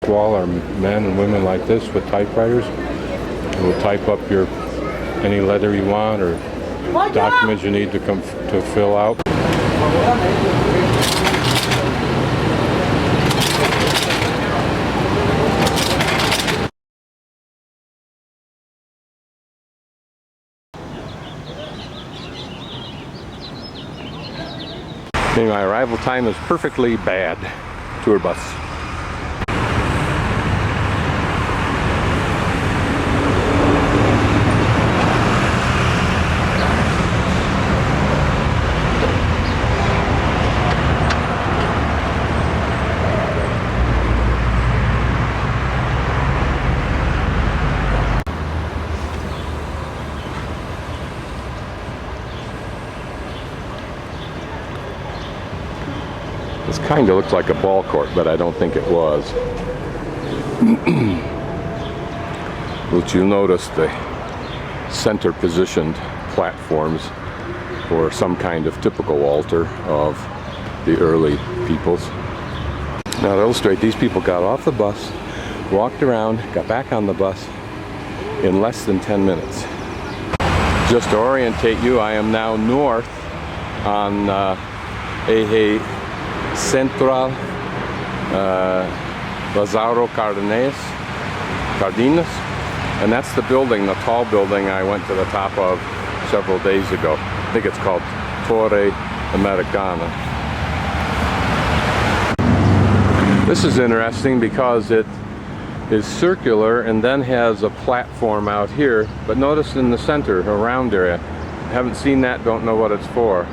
Wall are men and women like this with typewriters who will type up your any letter you want or documents you need to fill out. My arrival time is perfectly bad. Tour bus. This kind of looks like a ball court, but I don't think it was. But you'll notice the center positioned platforms for some kind of typical altar of the early peoples. Now to illustrate, these people got off the bus, walked around, got back on the bus in less than 10 minutes. Just to orientate you, I am now north on Eje Central Lazaro Cardenas, and that's the building, the tall building I went to the top of several days ago. I think it's called Torre Americana. This is interesting because it is circular and then has a platform out here, but notice in the center, a round area. Haven't seen that, don't know what it's for.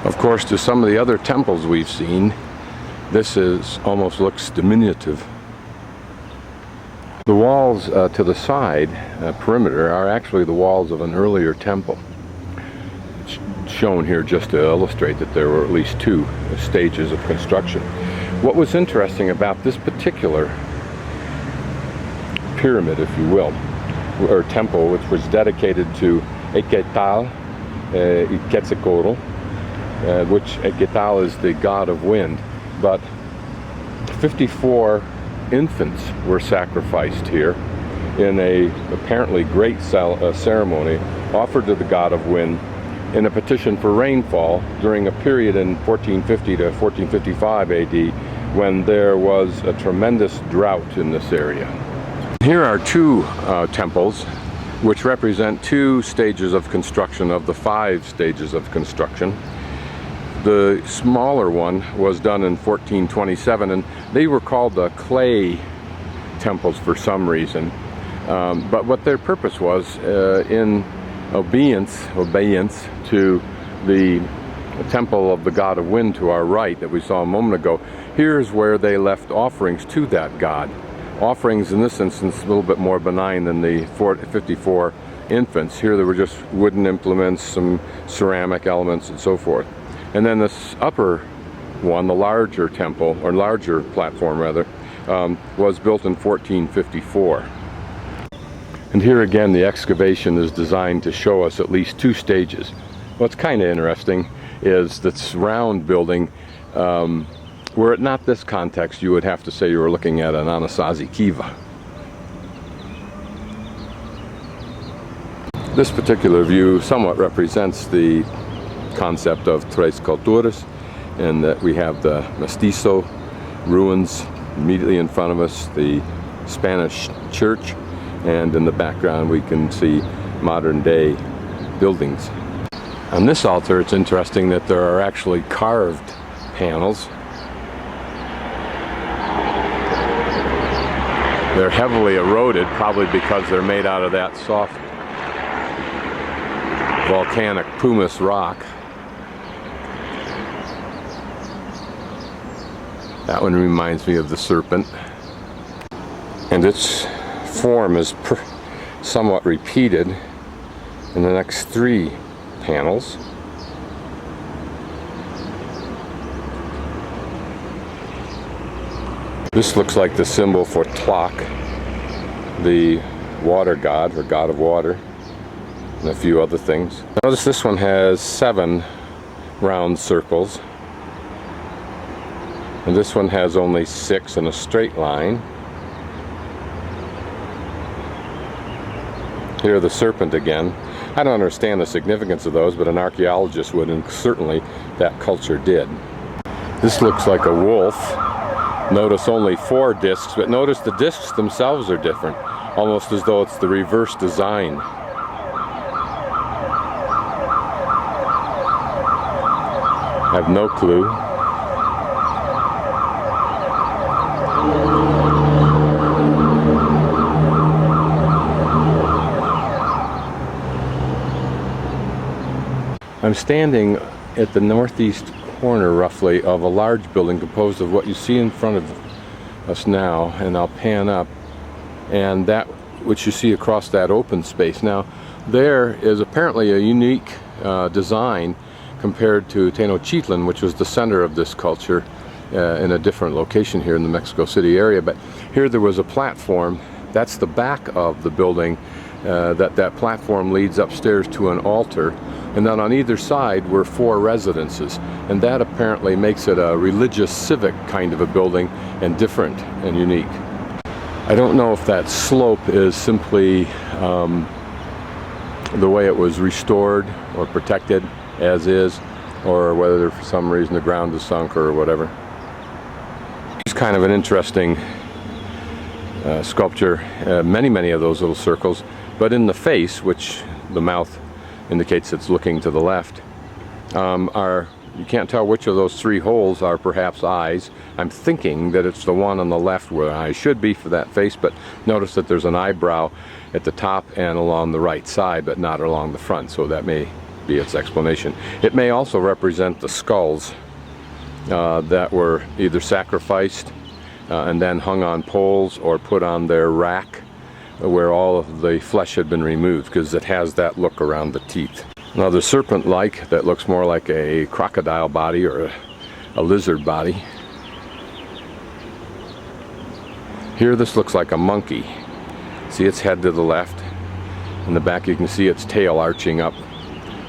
Of course, to some of the other temples we've seen, this almost looks diminutive. The walls to the side, perimeter, are actually the walls of an earlier temple. It's shown here just to illustrate that there were at least two stages of construction. What was interesting about this particular pyramid, if you will, or temple, which was dedicated to Equetal, Quetzalcoatl, which Equetal is the god of wind, but 54 infants were sacrificed here in a apparently great ceremony offered to the god of wind in a petition for rainfall during a period in 1450 to 1455 AD when there was a tremendous drought in this area. Here are two temples which represent two stages of construction of the 5 stages of construction. The smaller one was done in 1427, and they were called the clay temples for some reason. But what their purpose was, in obedience to the temple of the god of wind to our right that we saw a moment ago, here's where they left offerings to that god. Offerings in this instance a little bit more benign than the 54 infants. Here there were just wooden implements, some ceramic elements, and so forth. And then this upper one, the larger temple, or larger platform rather, was built in 1454. And here again the excavation is designed to show us at least 2 stages. What's kind of interesting is this round building, were it not this context, you would have to say you were looking at an Anasazi Kiva. This particular view somewhat represents the concept of Tres Culturas, and that we have the Mestizo ruins immediately in front of us, the Spanish church, and in the background we can see modern day buildings. On this altar it's interesting that there are actually carved panels. They're heavily eroded, probably because they're made out of that soft volcanic pumice rock. That one reminds me of the serpent, and its form is somewhat repeated in the next 3 panels. This looks like the symbol for Tlaloc, the water god, or god of water, and a few other things. Notice this one has 7 round circles. And this one has only 6 in a straight line. Here the serpent again. I don't understand the significance of those, but an archaeologist would, and certainly that culture did. This looks like a wolf. Notice only 4 discs, but notice the discs themselves are different, almost as though it's the reverse design. I have no clue. I'm standing at the northeast corner, roughly, of a large building composed of what you see in front of us now, and I'll pan up, and that which you see across that open space. Now, there is apparently a unique design compared to Tenochtitlan, which was the center of this culture in a different location here in the Mexico City area. But here there was a platform. That's the back of the building. That platform leads upstairs to an altar, and then on either side were 4 residences, and that apparently makes it a religious civic kind of a building, and different and unique. I don't know if that slope is simply the way it was restored or protected as is, or whether for some reason the ground is sunk or whatever. It's kind of an interesting sculpture, many of those little circles, but in the face, which the mouth indicates it's looking to the left, you can't tell which of those 3 holes are perhaps eyes. I'm thinking that it's the one on the left where eyes should be for that face, but notice that there's an eyebrow at the top and along the right side, but not along the front, so that may be its explanation. It may also represent the skulls that were either sacrificed and then hung on poles, or put on their rack where all of the flesh had been removed, because it has that look around the teeth. Now the serpent-like, that looks more like a crocodile body or a lizard body. Here this looks like a monkey. See its head to the left. In the back you can see its tail arching up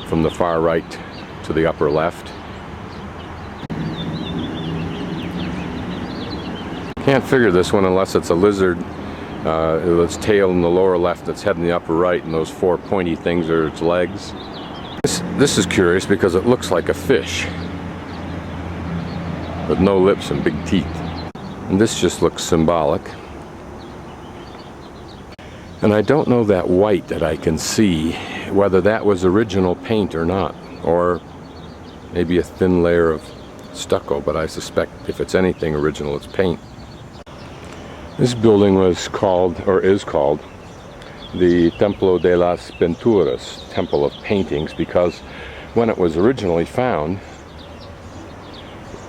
from the far right to the upper left. Can't figure this one unless it's a lizard. Its tail in the lower left, its head in the upper right, and those 4 pointy things are its legs. This is curious because it looks like a fish with no lips and big teeth. And this just looks symbolic. And I don't know that white that I can see, whether that was original paint or not, or maybe a thin layer of stucco, but I suspect if it's anything original, it's paint. This building was called, or is called, the Templo de las Pinturas, Temple of Paintings, because when it was originally found,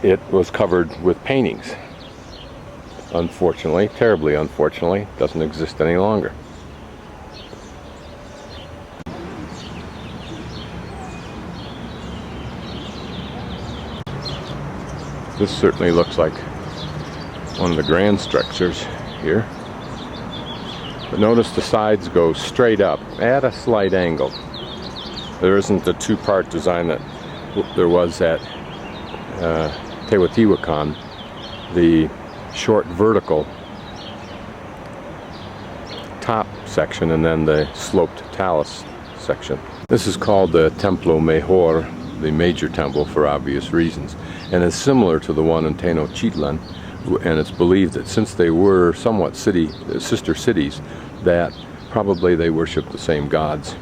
it was covered with paintings. Unfortunately, terribly unfortunately, it doesn't exist any longer. This certainly looks like one of the grand structures here. But notice the sides go straight up at a slight angle. There isn't the 2-part design that there was at Teotihuacan, the short vertical top section and then the sloped talus section. This is called the Templo Mayor, the major temple, for obvious reasons, and is similar to the one in Tenochtitlan. And it's believed that since they were somewhat sister cities, that probably they worshiped the same gods.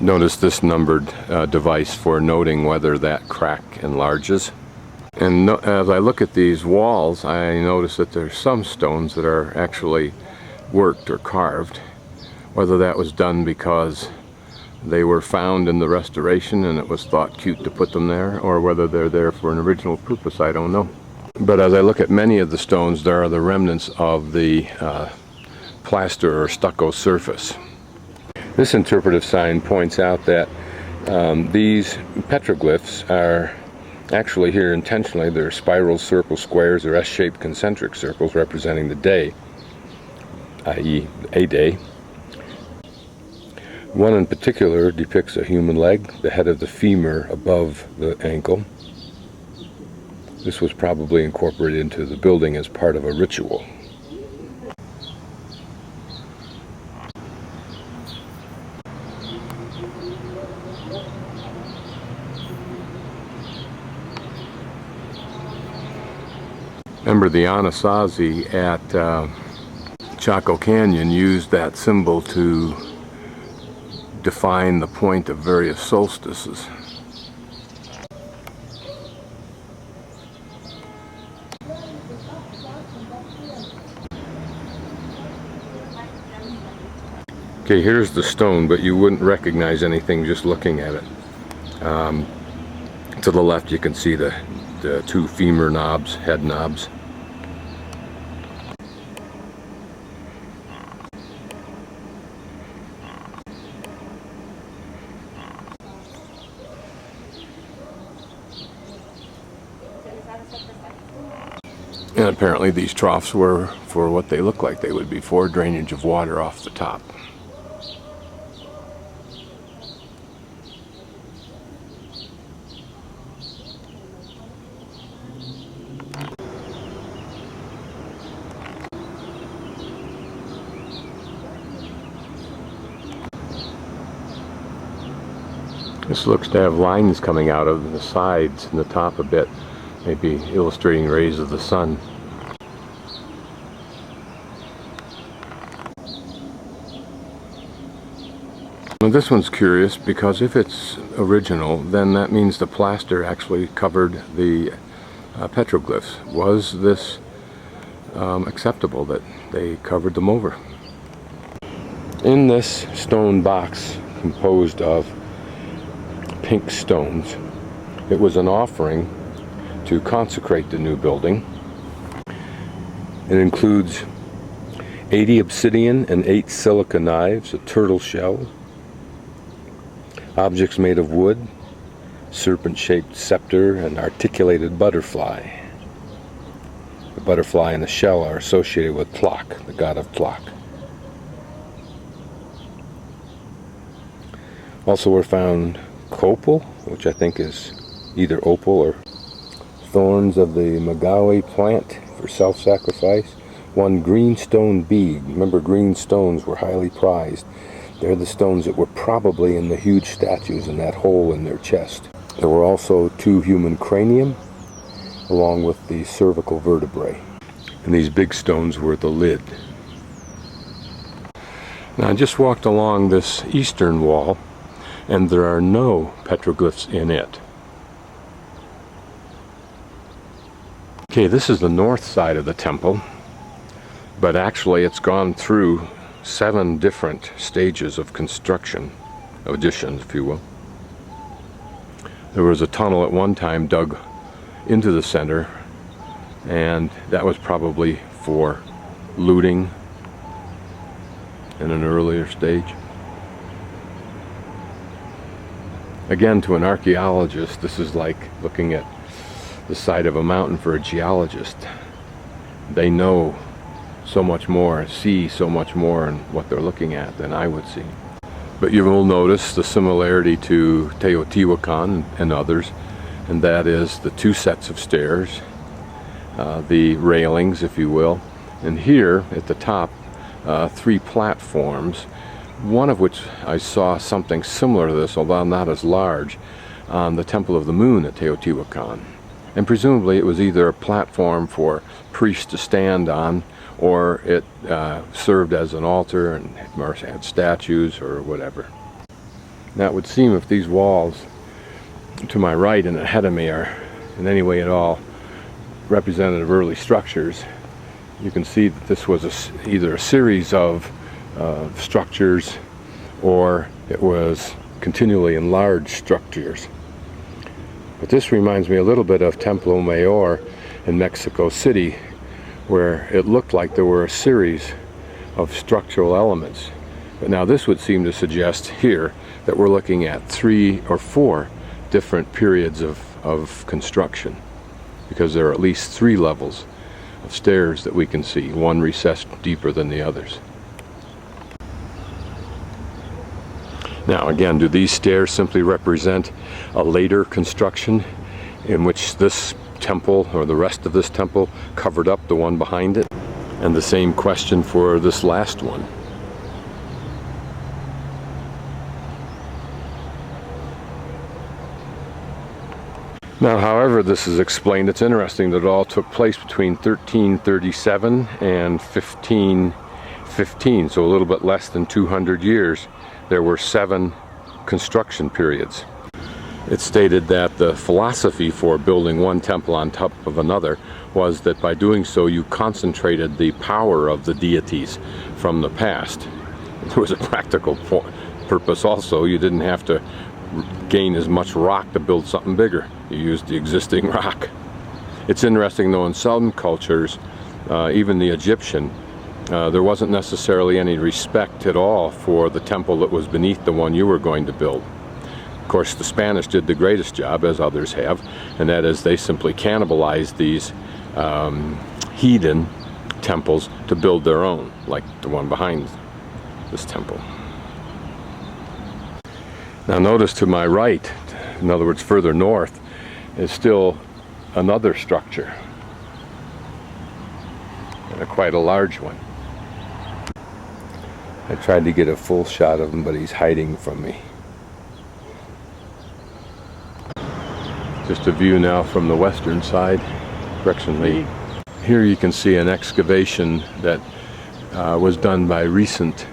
Notice this numbered device for noting whether that crack enlarges. And as I look at these walls, I notice that there's some stones that are actually worked or carved. Whether that was done because they were found in the restoration and it was thought cute to put them there, or whether they're there for an original purpose, I don't know. But as I look at many of the stones, there are the remnants of the plaster or stucco surface. This interpretive sign points out that these petroglyphs are actually here intentionally. They're spirals, circles, squares, or S-shaped concentric circles representing the day, i.e. a day, One in particular depicts a human leg, the head of the femur above the ankle. This was probably incorporated into the building as part of a ritual. Remember, the Anasazi at Chaco Canyon used that symbol to define the point of various solstices. Okay, here's the stone, but you wouldn't recognize anything just looking at it. To the left you can see the two femur knobs, head knobs. And apparently these troughs were for what they look like they would be for, drainage of water off the top. This looks to have lines coming out of the sides and the top a bit, maybe illustrating rays of the sun. Well, this one's curious because if it's original, then that means the plaster actually covered the petroglyphs. Was this acceptable that they covered them over? In this stone box composed of pink stones, it was an offering to consecrate the new building. It includes 80 obsidian and 8 silica knives, a turtle shell, objects made of wood, serpent-shaped scepter, and articulated butterfly. The butterfly and the shell are associated with Tlaloc, the god of Tlaloc. Also were found copal, which I think is either opal or thorns of the magawe plant for self-sacrifice. One green stone bead. Remember, green stones were highly prized. They're the stones that were probably in the huge statues in that hole in their chest. There were also 2 human cranium, along with the cervical vertebrae. And these big stones were the lid. Now I just walked along this eastern wall, and there are no petroglyphs in it. Okay, this is the north side of the temple, but actually it's gone through 7 different stages of construction, additions, if you will. There was a tunnel at one time dug into the center, and that was probably for looting in an earlier stage. Again, to an archaeologist, this is like looking at the side of a mountain for a geologist. They know so much more, see so much more in what they're looking at than I would see. But you will notice the similarity to Teotihuacan and others, and that is the 2 sets of stairs, the railings, if you will, and here at the top 3 platforms, one of which I saw something similar to this, although not as large, on the Temple of the Moon at Teotihuacan. And presumably it was either a platform for priests to stand on, or it served as an altar and had statues or whatever. Now it would seem if these walls to my right and ahead of me are in any way at all representative of early structures, you can see that this was either a series of structures, or it was continually enlarged structures. But this reminds me a little bit of Templo Mayor in Mexico City, where it looked like there were a series of structural elements. But now this would seem to suggest here that we're looking at 3 or 4 different periods of construction, because there are at least 3 levels of stairs that we can see, one recessed deeper than the others. Now again, do these stairs simply represent a later construction in which this temple, or the rest of this temple, covered up the one behind it? And the same question for this last one. Now, however this is explained, it's interesting that it all took place between 1337 and 1515, so a little bit less than 200 years. There were 7 construction periods. It stated that the philosophy for building one temple on top of another was that by doing so you concentrated the power of the deities from the past. There was a practical purpose also. You didn't have to gain as much rock to build something bigger. You used the existing rock. It's interesting though, in some cultures, even the Egyptian, there wasn't necessarily any respect at all for the temple that was beneath the one you were going to build. Of course, the Spanish did the greatest job, as others have, and that is they simply cannibalized these heathen temples to build their own, like the one behind this temple. Now notice to my right, in other words further north, is still another structure, and quite a large one. I tried to get a full shot of him, but he's hiding from me. Just a view now from the western side, directionally. Here you can see an excavation that was done by recent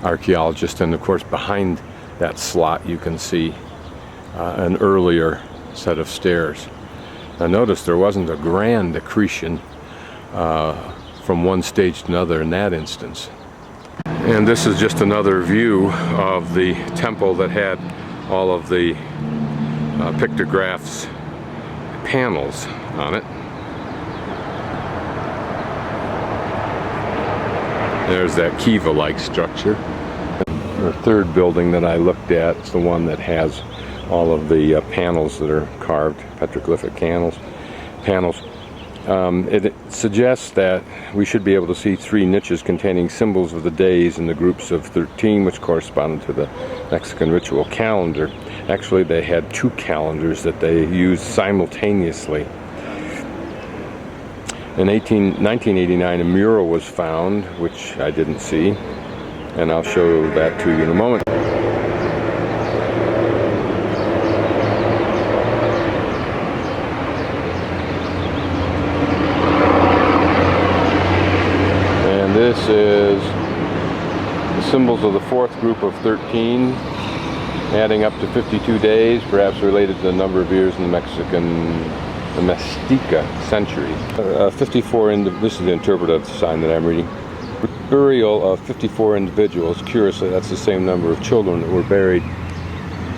archaeologists, and of course behind that slot you can see an earlier set of stairs. Now notice there wasn't a grand accretion from one stage to another in that instance. And this is just another view of the temple that had all of the pictographs panels on it. There's that kiva-like structure. The third building that I looked at is the one that has all of the panels that are carved, petroglyphic panels. It suggests that we should be able to see 3 niches containing symbols of the days in the groups of 13, which corresponded to the Mexican ritual calendar. Actually, they had 2 calendars that they used simultaneously. In 1989, a mural was found, which I didn't see, and I'll show that to you in a moment. And this is the symbols of the 4th group of 13, adding up to 52 days, perhaps related to the number of years in the Mestiza century. 54, this is the interpretive sign that I'm reading. Burial of 54 individuals. Curiously, that's the same number of children that were buried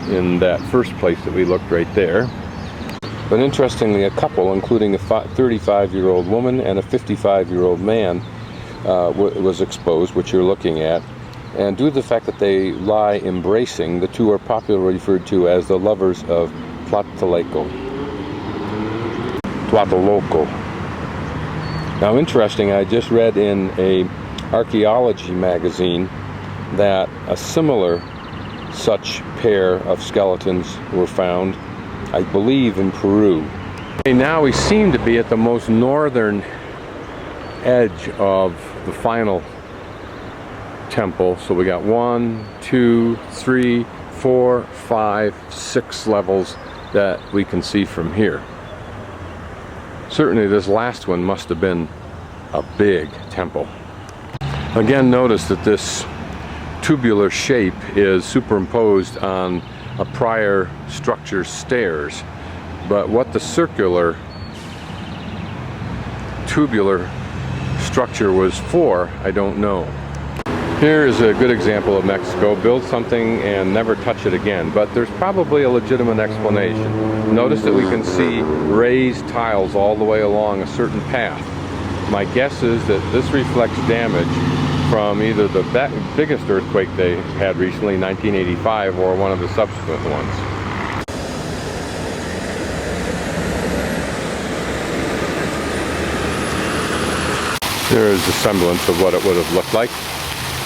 in that first place that we looked right there. But interestingly, a couple, including a 35-year-old woman and a 55-year-old man, was exposed, which you're looking at. And due to the fact that they lie embracing, the 2 are popularly referred to as the lovers of Tlatelolco. Now, interesting, I just read in a archaeology magazine that a similar such pair of skeletons were found, I believe, in Peru. Okay, now we seem to be at the most northern edge of the final temple. So we got 1, 2, 3, 4, 5, 6 levels that we can see from here. Certainly this last one must have been a big temple. Again, notice that this tubular shape is superimposed on a prior structure's stairs, but what the circular tubular structure was for, I don't know. Here is a good example of Mexico. Build something and never touch it again, but there's probably a legitimate explanation. Notice that we can see raised tiles all the way along a certain path. My guess is that this reflects damage from either the biggest earthquake they had recently, 1985, or one of the subsequent ones. There is a semblance of what it would have looked like.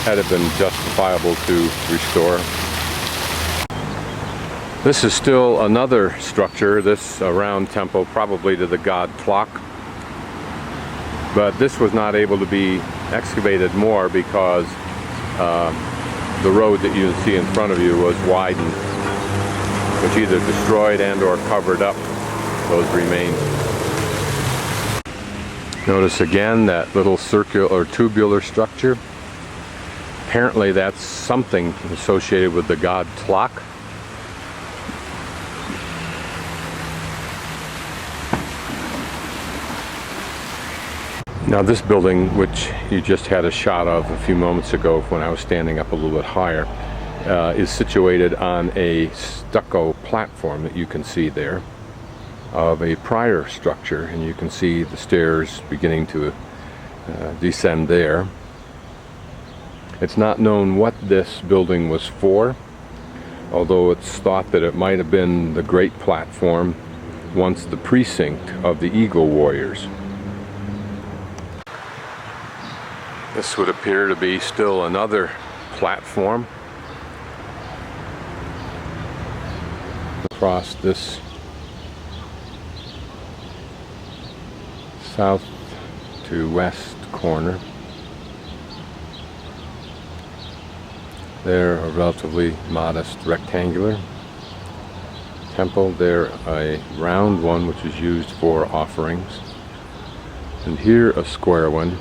had it been justifiable to restore. This is still another structure, this round temple, probably to the god Clock. But this was not able to be excavated more because the road that you see in front of you was widened, which either destroyed and or covered up those remains. Notice again that little circular or tubular structure. Apparently that's something associated with the god Clock. Now this building, which you just had a shot of a few moments ago when I was standing up a little bit higher, is situated on a stucco platform that you can see there of a prior structure, and you can see the stairs beginning to descend there. It's not known what this building was for, although it's thought that it might have been the great platform once the precinct of the Eagle Warriors. This would appear to be still another platform across this south to west corner. There, a relatively modest rectangular temple. There, a round one which is used for offerings. And here, a square one,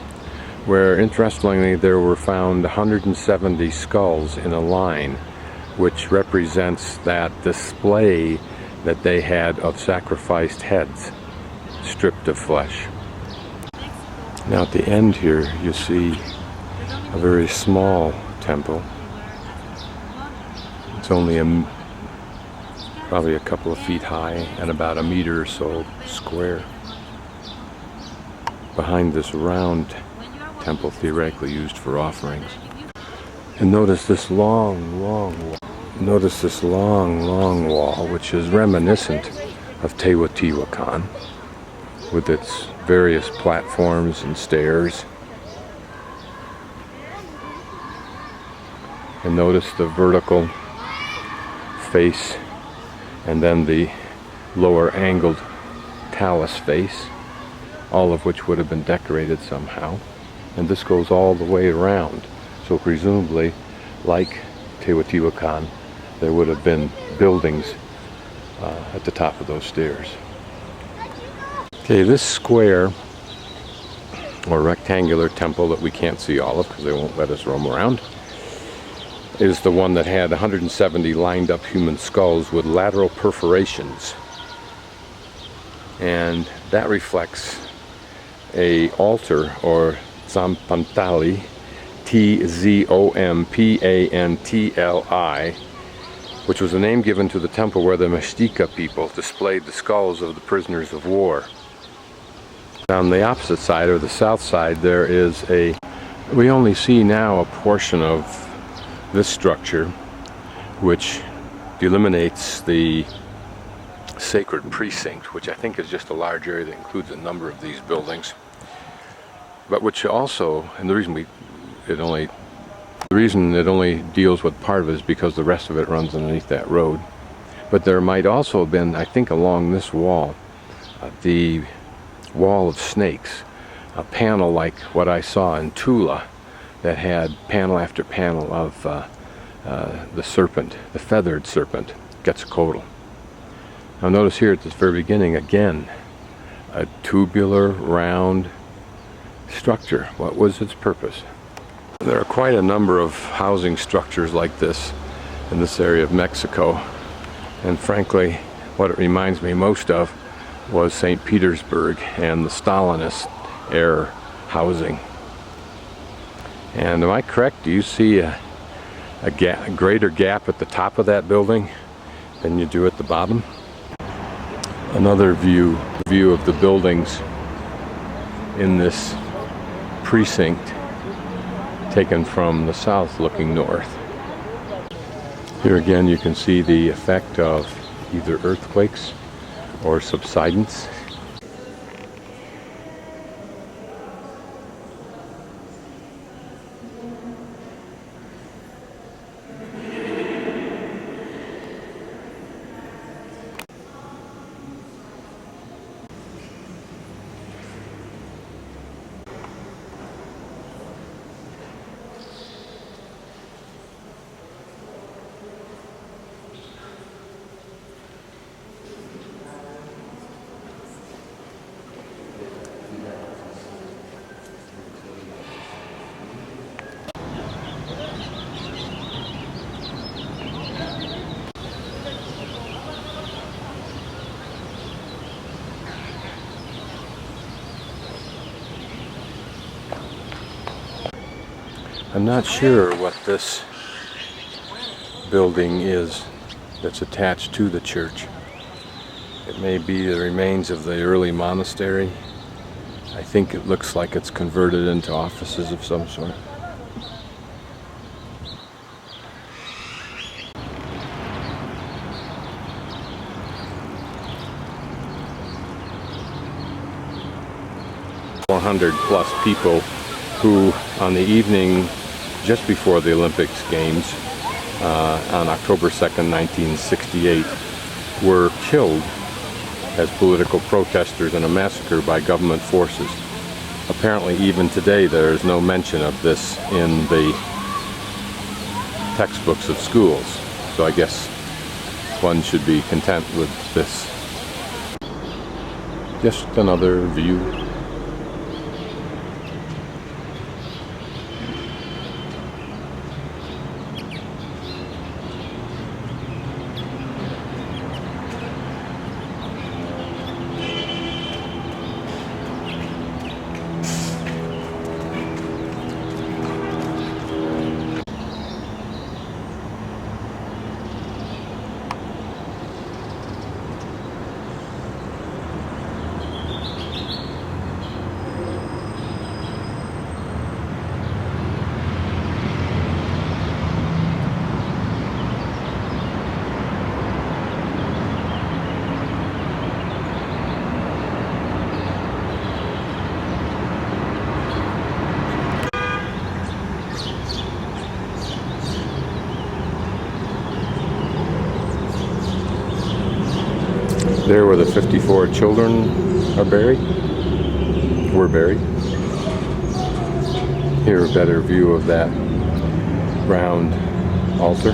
where interestingly there were found 170 skulls in a line, which represents that display that they had of sacrificed heads stripped of flesh. Now at the end here you see a very small temple. It's only probably a couple of feet high and about a meter or so square. Behind this round temple theoretically used for offerings. And notice this long wall, which is reminiscent of Teotihuacan, with its various platforms and stairs. And notice the vertical face and then the lower angled talus face, all of which would have been decorated somehow. And this goes all the way around. So presumably, like Teotihuacan, there would have been buildings at the top of those stairs. Okay, this square or rectangular temple that we can't see all of because they won't let us roam around is the one that had 170 lined up human skulls with lateral perforations. And that reflects a altar, or Tzompantli, Tzompantli, which was a name given to the temple where the Mexica people displayed the skulls of the prisoners of war. On the opposite side, or the south side, there is we only see now a portion of this structure, which eliminates the sacred precinct, which I think is just a large area that includes a number of these buildings, but which also, and the reason it only deals with part of it is because the rest of it runs underneath that road. But there might also have been, I think, along this wall, the wall of snakes, a panel like what I saw in Tula that had panel after panel of the serpent, the feathered serpent, Quetzalcoatl. Now notice here at this very beginning, again, a tubular round structure. What was its purpose? There are quite a number of housing structures like this in this area of Mexico, and frankly what it reminds me most of was St. Petersburg and the Stalinist era housing. And am I correct? Do you see a greater gap at the top of that building than you do at the bottom? Another view of the buildings in this precinct, taken from the south looking north. Here again you can see the effect of either earthquakes or subsidence. I'm not sure what this building is that's attached to the church. It may be the remains of the early monastery. I think it looks like it's converted into offices of some sort. +400 people who, on the evening just before the Olympics Games, on October 2nd, 1968, were killed as political protesters in a massacre by government forces. Apparently, even today, there is no mention of this in the textbooks of schools. So I guess one should be content with this. Just another view. There where the 54 children are buried, were buried. Here, a better view of that round altar.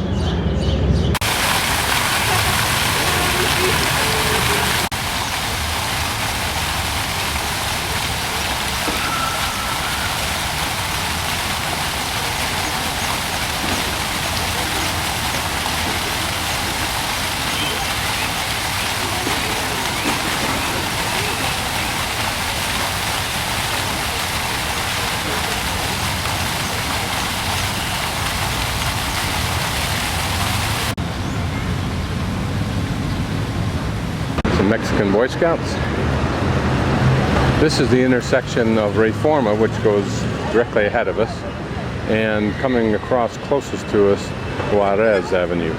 Mexican Boy Scouts. This is the intersection of Reforma, which goes directly ahead of us, and coming across closest to us, Juarez Avenue.